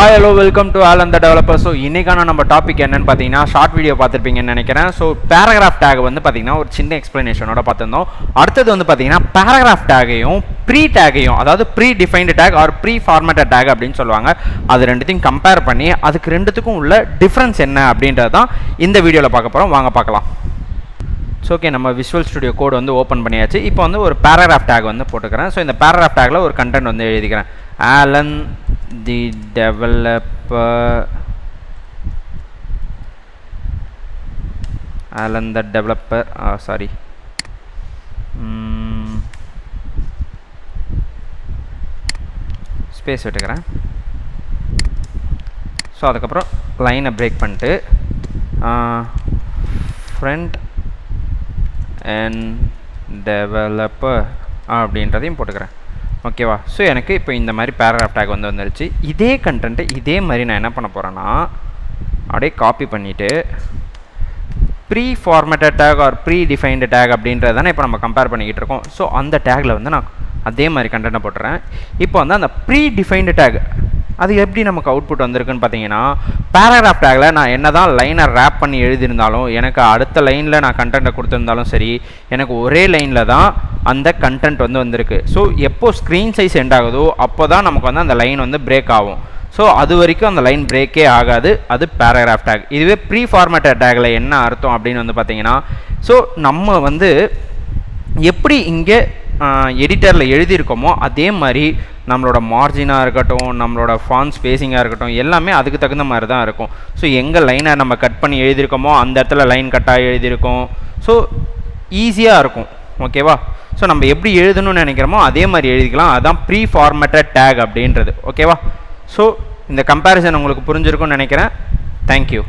Hi, hello, welcome to All and the Developers. So, இன்னைக்கான நம்ம topic என்னன்னு பார்த்தீங்கன்னா ஷார்ட் வீடியோ பார்த்துருப்பீங்கன்னு நினைக்கிறேன். ஸோ பேராகிராஃப் டேக் வந்து பார்த்தீங்கன்னா ஒரு சின்ன எக்ஸ்பிளனேஷனோட பார்த்துருந்தோம். அடுத்தது வந்து பார்த்தீங்கன்னா பேராகிராஃப் டேகையும் ப்ரீ டேகையும், அதாவது predefined tag or preformatted tag அப்படின்னு சொல்லுவாங்க. அது ரெண்டுத்தையும் கம்பேர் பண்ணி அதுக்கு ரெண்டுத்துக்கும் உள்ள டிஃப்ரென்ஸ் என்ன அப்படின்றது தான் இந்த வீடியோவில் பார்க்க போகிறோம். வாங்க பார்க்கலாம். ஸோ ஓகே, நம்ம விஷுவல் ஸ்டுடியோ கோட் வந்து ஓப்பன் பண்ணியாச்சு. இப்போ வந்து ஒரு பேராகிராஃப் டேக் வந்து போட்டுக்கிறேன். ஸோ இந்த பேராகிராஃப் டேக்கில் ஒரு கண்டென்ட் வந்து எழுதிக்கிறேன். Alan the developer, Alan the developer, sorry, space விட்டுக்கிறேன். ஸோ அதுக்கப்புறம் லைனை பிரேக் பண்ணிட்டு ஃப்ரண்ட் அண்ட் டெவலப்பர் அப்படின்றதையும் போட்டுக்கிறேன். ஓகேவா? ஸோ எனக்கு இப்போ இந்த மாதிரி பேராகிராஃப் டேக் வந்து வந்துருச்சு. இதே கண்டென்ட்டு இதே மாதிரி நான் என்ன பண்ண போகிறேன்னா அப்படியே காப்பி பண்ணிவிட்டு preformatted tag or predefined tag அப்படின்றது தானே இப்போ நம்ம கம்பேர் பண்ணிக்கிட்டு இருக்கோம். ஸோ அந்த டேக்கில் வந்து நான் அதே மாதிரி கண்டென்ட்டை போட்டுறேன். இப்போ வந்து அந்த ப்ரீ டிஃபைன்டு டேக் அது எப்படி நமக்கு அவுட்புட் வந்திருக்குன்னு பார்த்தீங்கன்னா, பேராகிராஃப் டேக்கில் நான் என்ன தான் லைனை ரேப் பண்ணி எழுதியிருந்தாலும், எனக்கு அடுத்த லைனில் நான் கண்டென்ட்டை கொடுத்துருந்தாலும் சரி, எனக்கு ஒரே லைனில் தான் அந்த கண்டென்ட் வந்து வந்திருக்கு. ஸோ எப்போ ஸ்க்ரீன் சைஸ் எண்ட் ஆகுதோ அப்போ தான் நமக்கு வந்து அந்த லைன் வந்து பிரேக் ஆகும். ஸோ அது வரைக்கும் அந்த லைன் பிரேக்கே ஆகாது. அது பேராகிராஃப் டேக். இதுவே ப்ரீ ஃபார்மேட்டட் டேக்கில் என்ன அர்த்தம் அப்படின்னு வந்து பார்த்தீங்கன்னா, ஸோ நம்ம வந்து எப்படி இங்கே எடிட்டரில் எழுதியிருக்கோமோ அதே மாதிரி நம்மளோட மார்ஜினாக இருக்கட்டும், நம்மளோட ஃபாண்ட் ஸ்பேஸிங்காக இருக்கட்டும், எல்லாமே அதுக்கு தகுந்த மாதிரி தான் இருக்கும். ஸோ எங்கே லைனை நம்ம கட் பண்ணி எழுதியிருக்கோமோ அந்த இடத்துல லைன் கட்டாக எழுதியிருக்கோம். ஸோ ஈஸியாக இருக்கும். ஓகேவா? ஸோ நம்ம எப்படி எழுதணும்னு நினைக்கிறோமோ அதே மாதிரி எழுதிக்கலாம். அதுதான் ப்ரீ ஃபார்மேட்டட் டேக் அப்படின்றது. ஓகேவா? ஸோ இந்த கம்பேரிசன் உங்களுக்கு புரிஞ்சிருக்கும்னு நினைக்கிறேன். தேங்க்யூ.